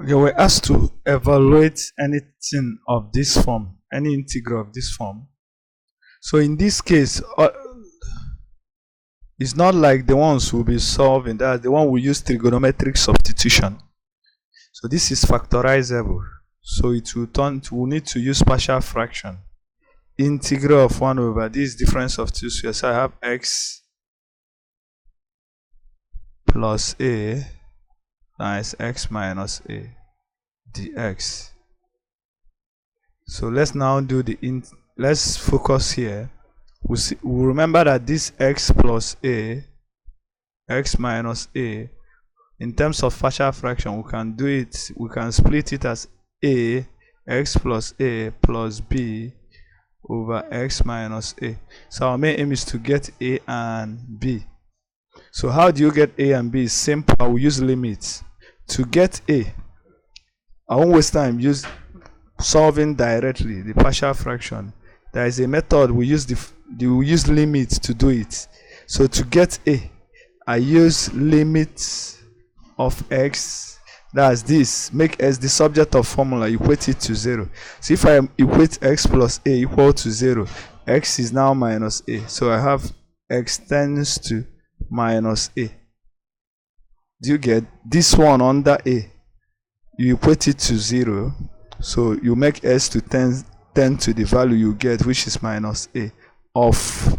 Okay, we're asked to evaluate anything of this form, any integral of this form. So in this case, it's not like the ones we'll be solving, that the one we use trigonometric substitution. So this is factorizable. So it will turn to, we'll need to use partial fraction. Integral of 1 over this difference of 2 squares. So I have x plus a times x minus a dx. So let's now do the let's focus here. We'll remember that this x plus a, x minus a, in terms of partial fraction, we can do it, we can split it as a, x plus a plus b over x minus a. So our main aim is to get a and b. So how do you get a and b? It's simple. I will use limits. To get a, I won't waste time use solving directly the partial fraction. There is a method we use we use limits to do it. So to get a, I use limits of x, that's this, make s the subject of formula, equate it to 0. So if I equate x plus a equal to 0, x is now minus a. So I have x tends to minus a. Do you get this one under a? You equate it to 0. So you make s to tend to the value you get, which is minus a of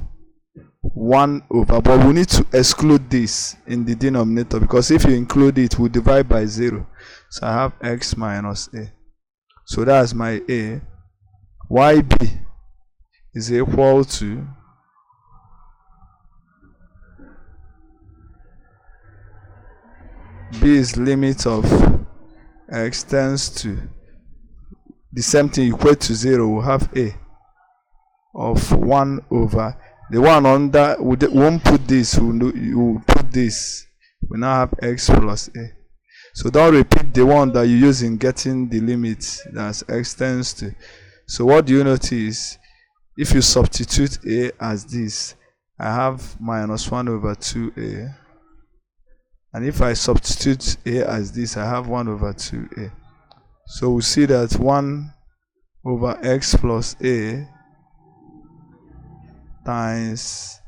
1 over, but we need to exclude this in the denominator, because if you include it, we'll divide by 0. So I have x minus a. So that's my a. Yb is equal to b is limit of x tends to the same thing, equate to 0. We'll have a of 1 over the one under, we won't put this, we'll put this. We now have x plus a. So don't repeat the one that you use in getting the limit, that's x tends to. So what do you notice? If you substitute a as this, I have minus 1 over 2a. And if I substitute a as this, I have 1 over 2a. So we see that 1 over x plus a times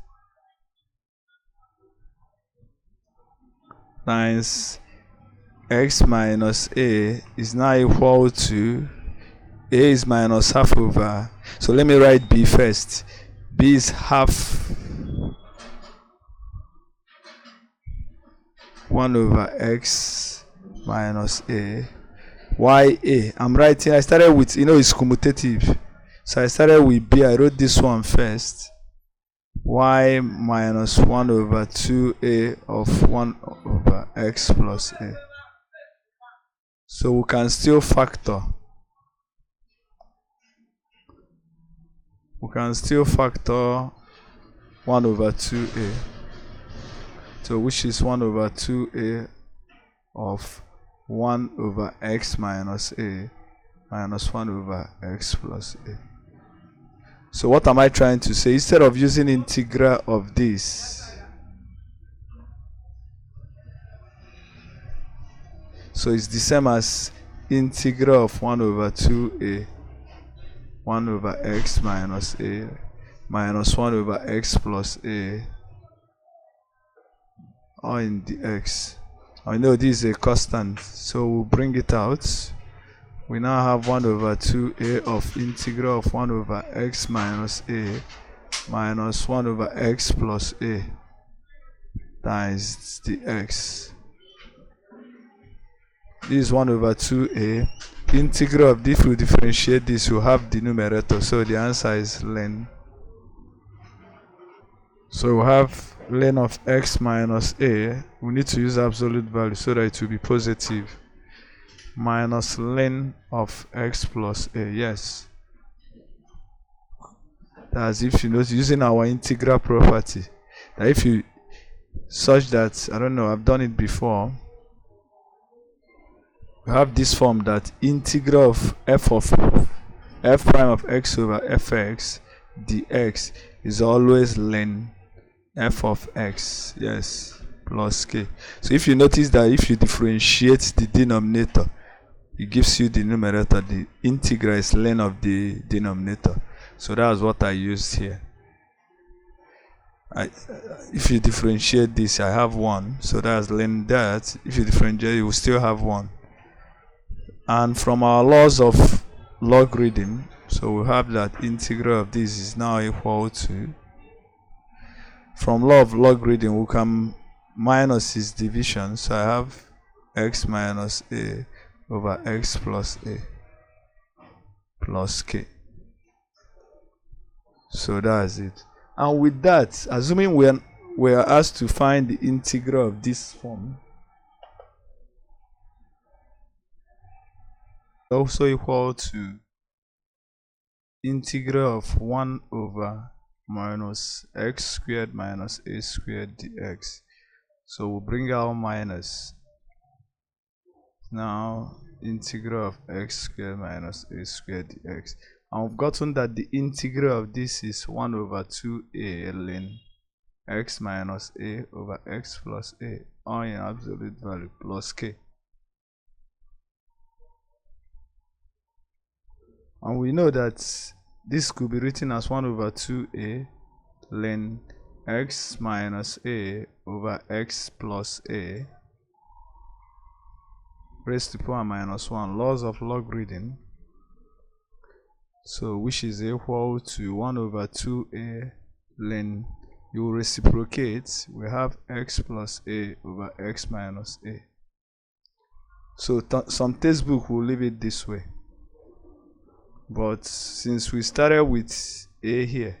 x minus a is now equal to a is minus half over. So let me write b first. B is half 1 over x minus a. Ya, I'm writing, I started with, it's commutative. So I started with b, I wrote this one first. Y minus 1 over 2a of 1 over x plus a. So we can still factor. We can still factor 1 over 2a. So which is 1 over 2a of 1 over x minus a minus 1 over x plus a. So what am I trying to say? Instead of using integral of this, so it's the same as integral of 1 over 2a 1 over x minus a minus 1 over x plus a, or in dx. I know this is a constant, so we'll bring it out. We now have 1 over 2a of integral of 1 over x minus a minus 1 over x plus a times dx. This is 1 over 2a. Integral of this, will differentiate this, will have the numerator, so the answer is ln. So we have ln of x minus a. We need to use absolute value so that it will be positive. Minus ln of x plus a. Yes. That's if you notice, using our integral property. That if you such that, I don't know, I've done it before. We have this form that integral of f prime of x over fx dx is always ln f of x, yes, plus k. So if you notice that if you differentiate the denominator, it gives you the numerator. The integral is ln of the denominator. So that's what I used here. If you differentiate this, I have 1. So that's ln that. If you differentiate, you will still have 1. And from our laws of logarithm, so we have that integral of this is now equal to, from law of logarithm, we can minus its division. So I have x minus a over x plus a plus k. So that's it. And with that, assuming we are asked to find the integral of this form, also equal to integral of 1 over minus x squared minus a squared dx. So we'll bring out minus. Now integral of x squared minus a squared dx. And we've gotten that the integral of this is 1 over 2a ln x minus a over x plus a, all in absolute value, plus k. And we know that this could be written as 1 over 2a ln x minus a over x plus a raised to power minus 1, laws of logarithm. So which is equal to 1 over 2a ln, you reciprocate, we have x plus a over x minus a. So some textbook will leave it this way. But since we started with a here,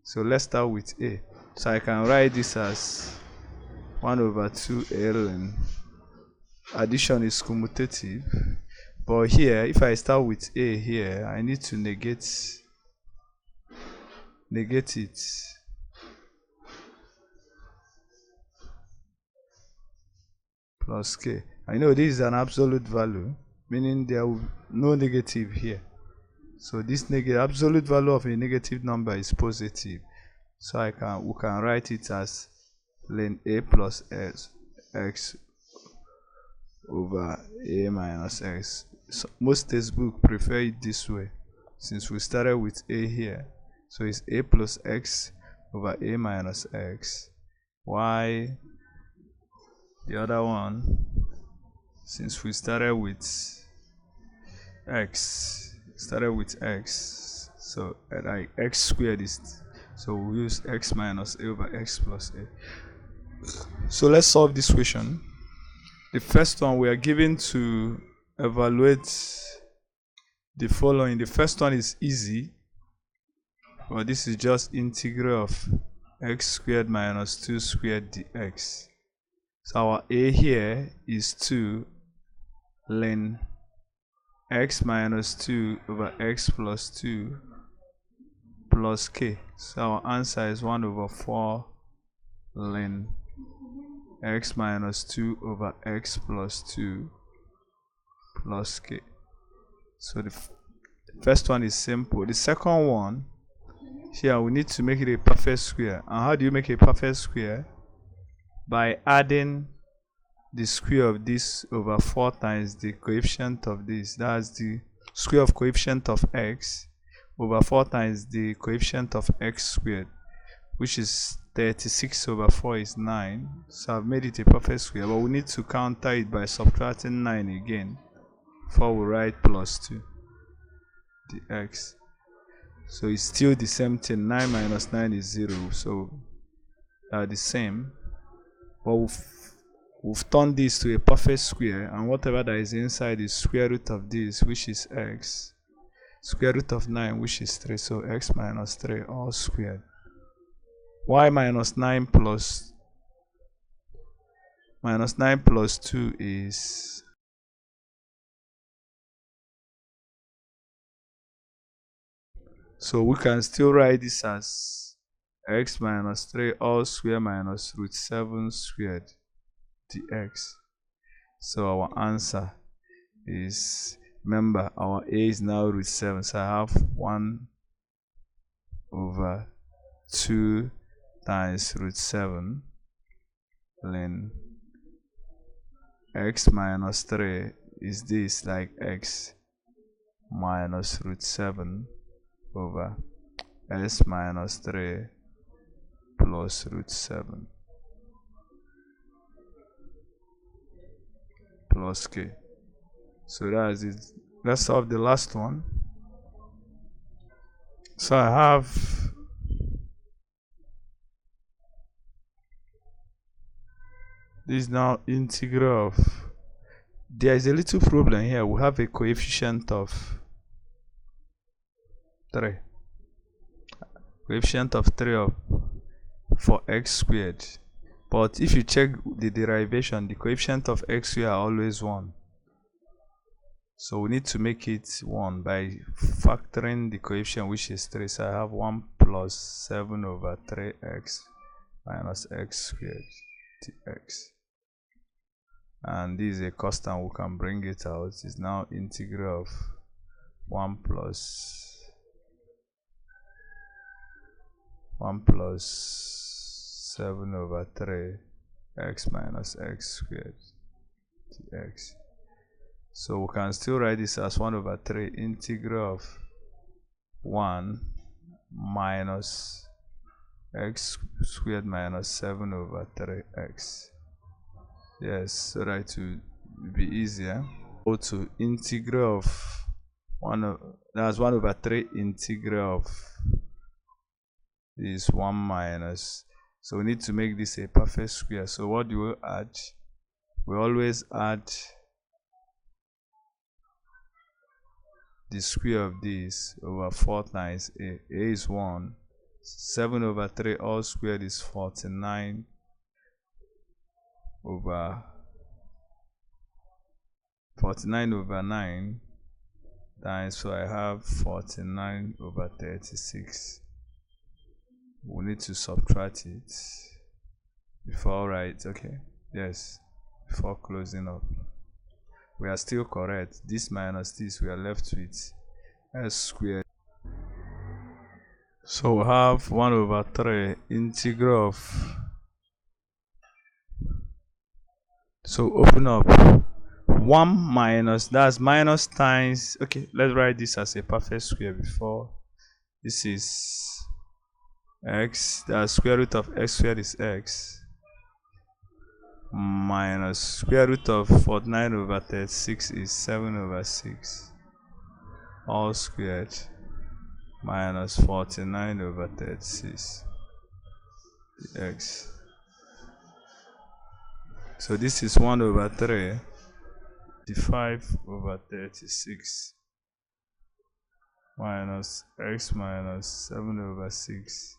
so let's start with a. So I can write this as 1 over 2a ln, addition is commutative. But here, if I start with a here, I need to negate it. Plus k. I know this is an absolute value, meaning there will be no negative here. So this absolute value of a negative number is positive. So we can write it as ln a plus x over a minus x. So most textbooks prefer it this way, since we started with a here. So it's a plus x over a minus x. Why the other one, since we started with x, so like x squared is, so we'll use x minus a over x plus a. So let's solve this question. The first one, we are given to evaluate the following. The first one is easy, but this is just integral of x squared minus 2 squared dx. So our a here is 2 ln x minus 2 over x plus 2 plus k. So our answer is 1 over 4 ln x minus 2 over x plus 2 plus k. So the first one is simple. The second one, here we need to make it a perfect square. And how do you make a perfect square? By adding the square of this over 4 times the coefficient of this. That's the square of coefficient of x over 4 times the coefficient of x squared, which is 36 over 4 is 9. So I've made it a perfect square, but we need to counter it by subtracting 9 again before we write plus 2 dx. So it's still the same thing. 9 minus 9 is 0, so they're the same. But we've turned this to a perfect square, and whatever that is inside is square root of this, which is x, square root of 9, which is 3, so x minus 3 all squared. Y minus 9 plus 2 is so we can still write this as x minus 3 all squared minus root 7 squared dx. So our answer is, remember our a is now root 7, so I have 1 over 2 times root 7 ln x minus 3 is this, like x minus root 7 over s minus 3 plus root 7 plus k. So that is it. Let's solve the last one. So I have this now integral of, there is a little problem here. We have a coefficient of 3. Coefficient of 3 for x squared. But if you check the derivation, the coefficient of x squared are always 1. So we need to make it 1 by factoring the coefficient, which is 3. So I have 1 plus 7 over 3x minus x squared dx. And this is a constant, we can bring it out. It's now integral of 1 plus 7 over 3 x minus x squared dx. So we can still write this as 1 over 3 integral of 1 minus x squared minus 7 over 3x. Yes, so that to be easier. Go to integral of 1, that's 1 over 3 integral of this 1 minus. So we need to make this a perfect square. So what do we add? We always add the square of this over 4 times a. A is 1. 7 over 3 all squared is 49 over 9 times, so I have 49 over 36. We need to subtract it before, right? Okay, yes, before closing up. We are still correct. This minus this, we are left with s squared. So we have 1 over 3 integral of, so open up 1 minus, that's minus times, okay, let's write this as a perfect square before. This is x, the square root of x squared is x, minus square root of 49 over 36 is 7 over 6 all squared, minus 49 over 36 dx. So this is 1 over 3, 5 over 36 minus x minus 7 over 6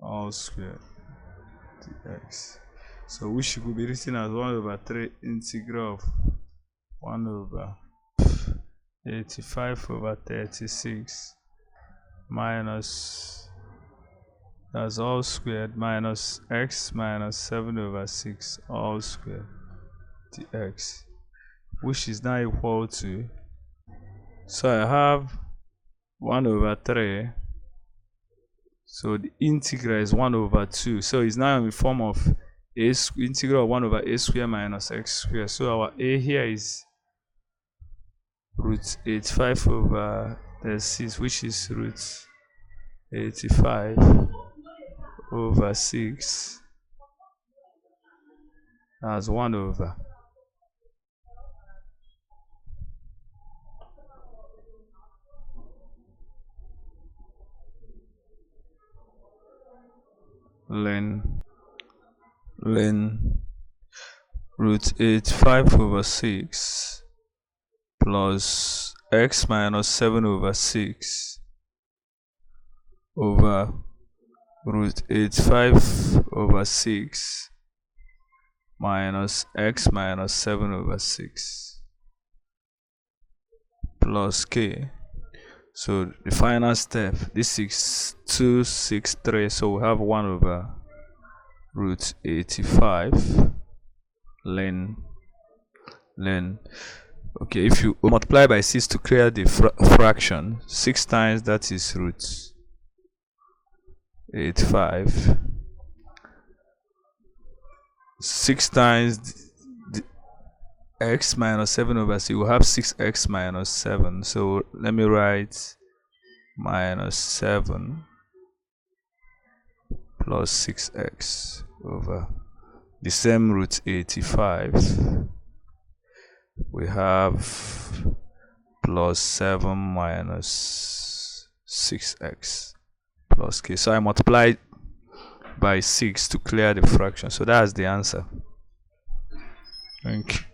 all squared dx. So which could be written as 1 over 3 integral of 1 over 85 over 36 minus, that's all squared, minus x minus 7 over 6 all squared dx, which is now equal to, so I have 1 over 3, so the integral is 1 over 2, so it's now in the form of a integral of 1 over a squared minus x squared. So our a here is root 85 over 36, which is root 85 over 6, as 1 over ln root 85 over 6 plus x minus 7 over 6 over root 85 over 6 minus x minus 7 over 6 plus k. So the final step, this is 263, so we have 1 over root 85 ln, okay, if you multiply by 6 to clear the fraction, 6 times, that is root 85, 6 times x minus 7 over c, we'll have 6x minus 7. So let me write minus 7 plus 6x over the same root 85. We have plus 7 minus 6x plus k. So I multiply by 6 to clear the fraction. So that's the answer. Thank you.